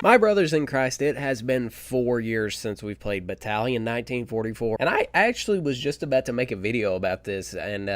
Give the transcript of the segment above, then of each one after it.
My brothers in Christ, it has been 4 years since we've played Battalion 1944, and I actually was just about to make a video about this and,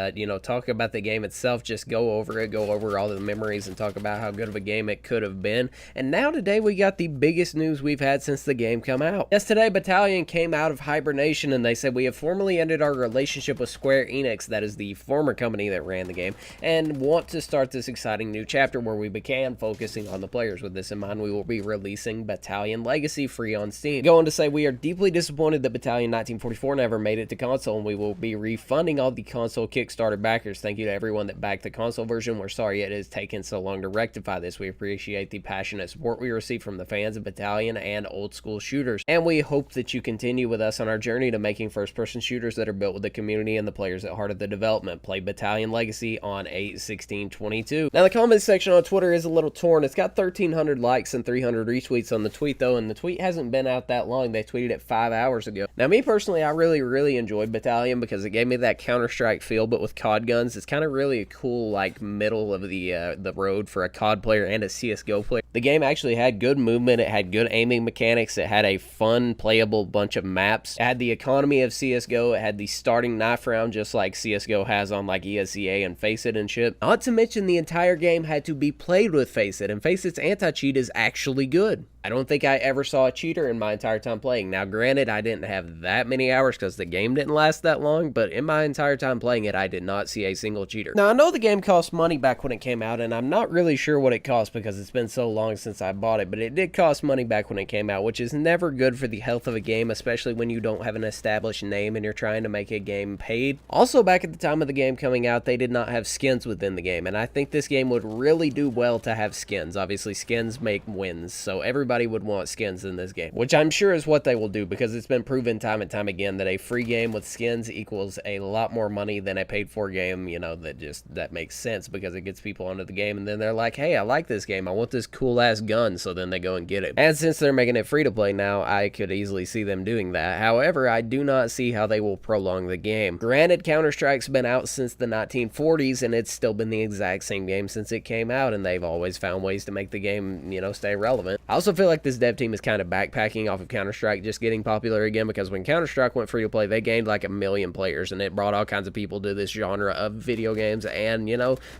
talk about the game itself, just go over all the memories and talk about how good of a game it could have been. And now today we got the biggest news we've had since the game come out. Yesterday, Battalion came out of hibernation and they said, we have formally ended our relationship with Square Enix, that is the former company that ran the game, and want to start this exciting new chapter where we began focusing on the players. With this in mind, we will be releasing Battalion Legacy free on Steam. Going to say we are deeply disappointed that Battalion 1944 never made it to console, and we will be refunding all the console Kickstarter backers. Thank you to everyone that backed the console version. We're sorry it has taken so long to rectify this. We appreciate the passionate support we receive from the fans of Battalion and old school shooters, and we hope that you continue with us on our journey to making first-person shooters that are built with the community and the players at heart of the development. Play Battalion Legacy on 8/16/22. Now the comment section on Twitter is a little torn. It's got 1,300 likes and 300 retweets on the tweet though, and the tweet hasn't been out that long. They tweeted it 5 hours ago. Now me personally, I really enjoyed Battalion because it gave me that Counter-Strike feel, but with COD guns. It's kind of really a cool, like, middle of the road for a COD player and a CSGO player. The game actually had good movement, it had good aiming mechanics, it had a fun, playable bunch of maps, it had the economy of CSGO, it had the starting knife round just like CSGO has on like ESEA and FACEIT and shit. Not to mention the entire game had to be played with FACEIT, and FACEIT's anti-cheat is actually good. I don't think I ever saw a cheater in my entire time playing. Now, granted, I didn't have that many hours because the game didn't last that long, but in my entire time playing it, I did not see a single cheater. Now, I know the game cost money back when it came out, and I'm not really sure what it cost because it's been so long since I bought it, but it did cost money back when it came out, which is never good for the health of a game, especially when you don't have an established name and you're trying to make a game paid. Also, back at the time of the game coming out, they did not have skins within the game, and I think this game would really do well to have skins. Obviously, skins make wins, so everybody would want skins in this game, which I'm sure is what they will do because it's been proven time and time again that a free game with skins equals a lot more money than a paid for game. That makes sense because it gets people onto the game and then they're like, hey, I like this game, I want this cool ass gun, so then they go and get it. And since they're making it free to play now, I could easily see them doing that. However, I do not see how they will prolong the game. Granted, Counter-Strike's been out since the 1940s and it's still been the exact same game since it came out, and they've always found ways to make the game, stay relevant. I also feel like this dev team is kind of backpacking off of Counter-Strike just getting popular again, because when Counter-Strike went free to play, they gained like 1 million players and it brought all kinds of people to this genre of video games, and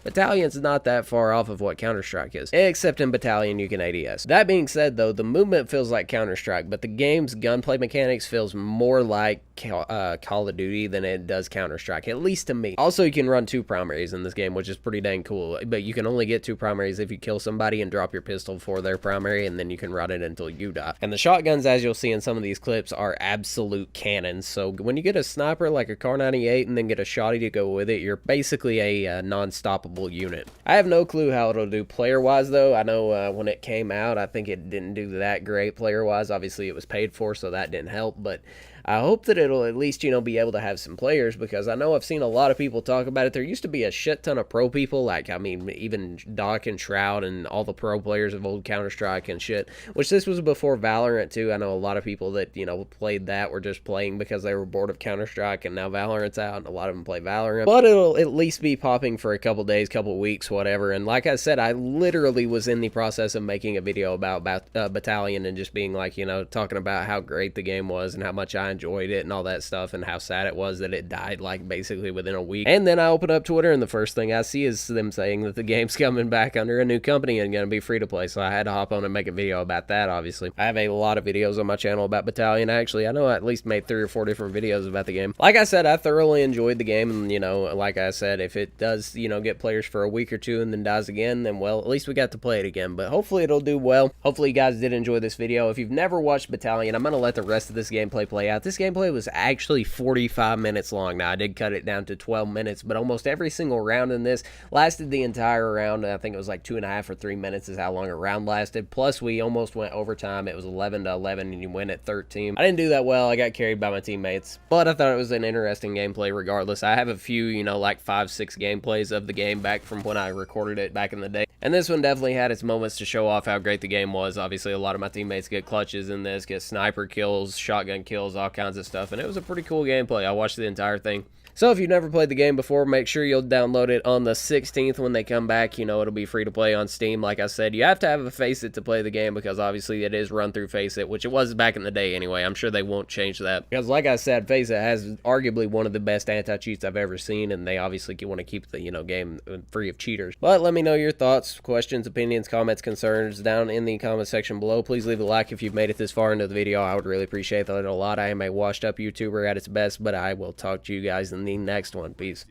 Battalion's not that far off of what Counter-Strike is, except in Battalion you can ADS. That being said though, the movement feels like Counter-Strike, but the game's gunplay mechanics feels more like Call of Duty than it does Counter-Strike, at least to me. Also, you can run 2 primaries in this game, which is pretty dang cool, but you can only get 2 primaries if you kill somebody and drop your pistol for their primary, and then you can run it until you die. And the shotguns, as you'll see in some of these clips, are absolute cannons. So when you get a sniper like a Kar98 and then get a shotty to go with it, you're basically a non-stoppable unit. I have no clue how it'll do player-wise though. I know when it came out, I think it didn't do that great player-wise. Obviously it was paid for, so that didn't help, but I hope that it'll at least, be able to have some players, because I know I've seen a lot of people talk about it. There used to be a shit ton of pro people, like, even Doc and Shroud and all the pro players of old Counter-Strike and shit, which this was before Valorant too. I know a lot of people that, played that were just playing because they were bored of Counter-Strike, and now Valorant's out and a lot of them play Valorant. But it'll at least be popping for a couple days, couple weeks, whatever. And like I said, I literally was in the process of making a video about Battalion and just being like, talking about how great the game was and how much I enjoyed it and all that stuff, and how sad it was that it died like basically within a week. And then I open up Twitter and the first thing I see is them saying that the game's coming back under a new company and gonna be free to play, so I had to hop on and make a video about that. Obviously I have a lot of videos on my channel about Battalion. Actually, I know I at least made 3 or 4 different videos about the game. Like I said, I thoroughly enjoyed the game, and like I said, if it does get players for a week or 2 and then dies again, then well, at least we got to play it again. But hopefully it'll do well. Hopefully you guys did enjoy this video. If you've never watched Battalion, I'm gonna let the rest of this gameplay play out. This gameplay was actually 45 minutes long. Now I did cut it down to 12 minutes, but almost every single round in this lasted the entire round. I think it was like 2.5 or 3 minutes is how long a round lasted. Plus we almost went overtime. It was 11-11 and you win at 13. I didn't do that well. I got carried by my teammates, but I thought it was an interesting gameplay regardless. I have a few, like 5-6 gameplays of the game back from when I recorded it back in the day, and this one definitely had its moments to show off how great the game was. Obviously a lot of my teammates get clutches in this, get sniper kills, shotgun kills, all kinds of stuff, and it was a pretty cool gameplay. I watched the entire thing. So if you've never played the game before, make sure you'll download it on the 16th when they come back. You know, it'll be free to play on Steam. Like I said, you have to have a Faceit to play the game because obviously it is run through Faceit, which it was back in the day anyway. I'm sure they won't change that. Because like I said, Faceit has arguably one of the best anti-cheats I've ever seen, and they obviously want to keep the, game free of cheaters. But let me know your thoughts, questions, opinions, comments, concerns down in the comment section below. Please leave a like if you've made it this far into the video. I would really appreciate that a lot. I am a washed up YouTuber at its best, but I will talk to you guys in the next one. Peace.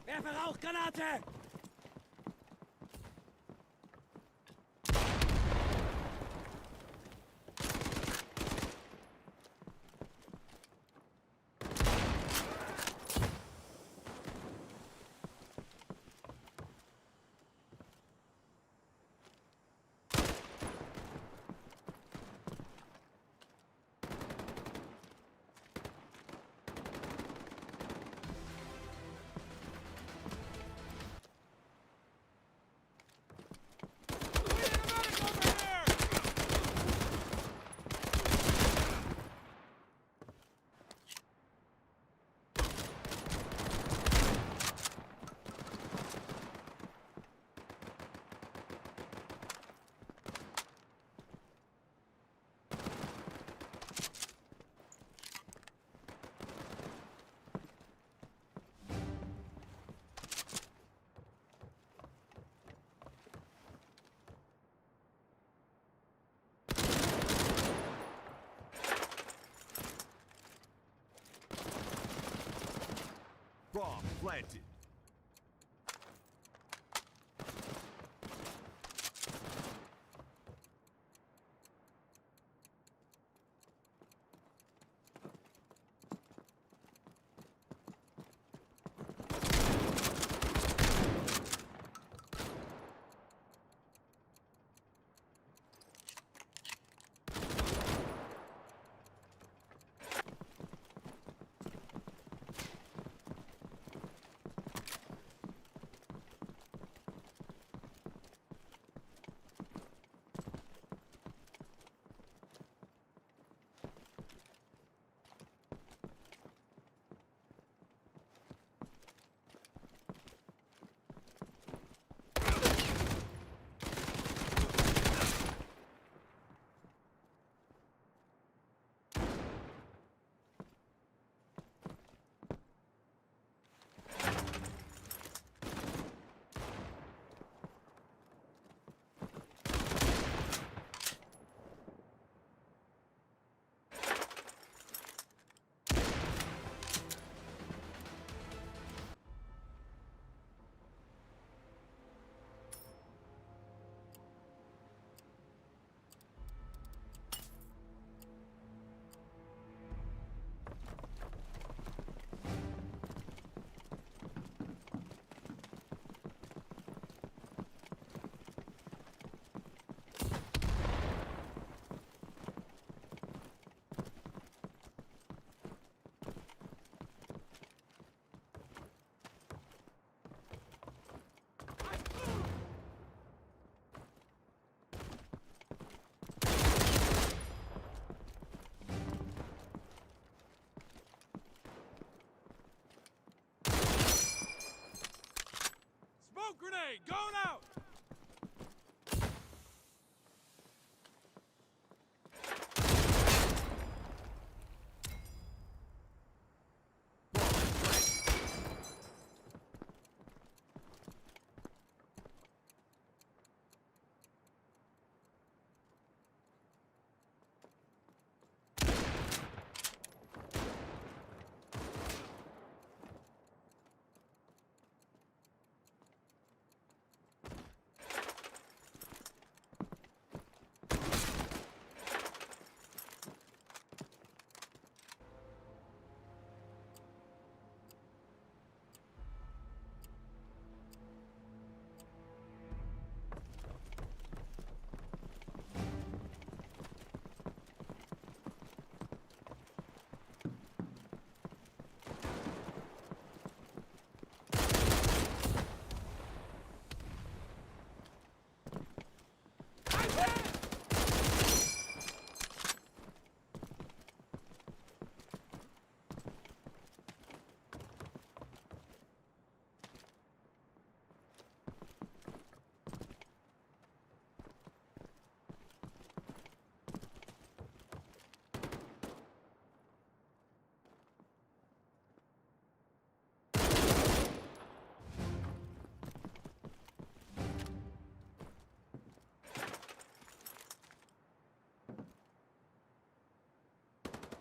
Werfe Rauchgranate! Bomb planted. Grenade, going out!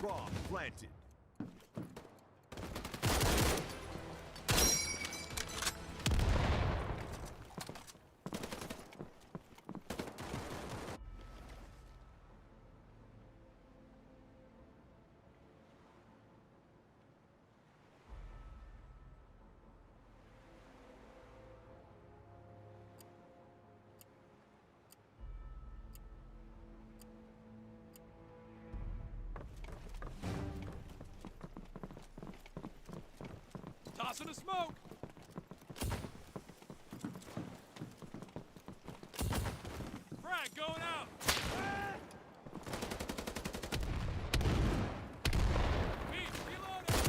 Bomb planted. Tossing the smoke! Frag going out! Pete, reloading!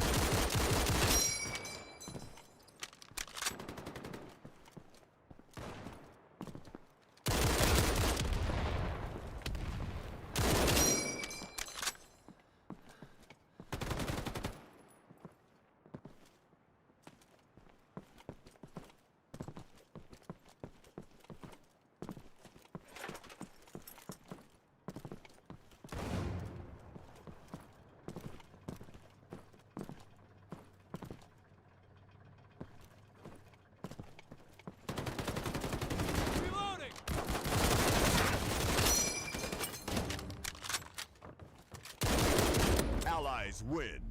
Reloading! Allies win.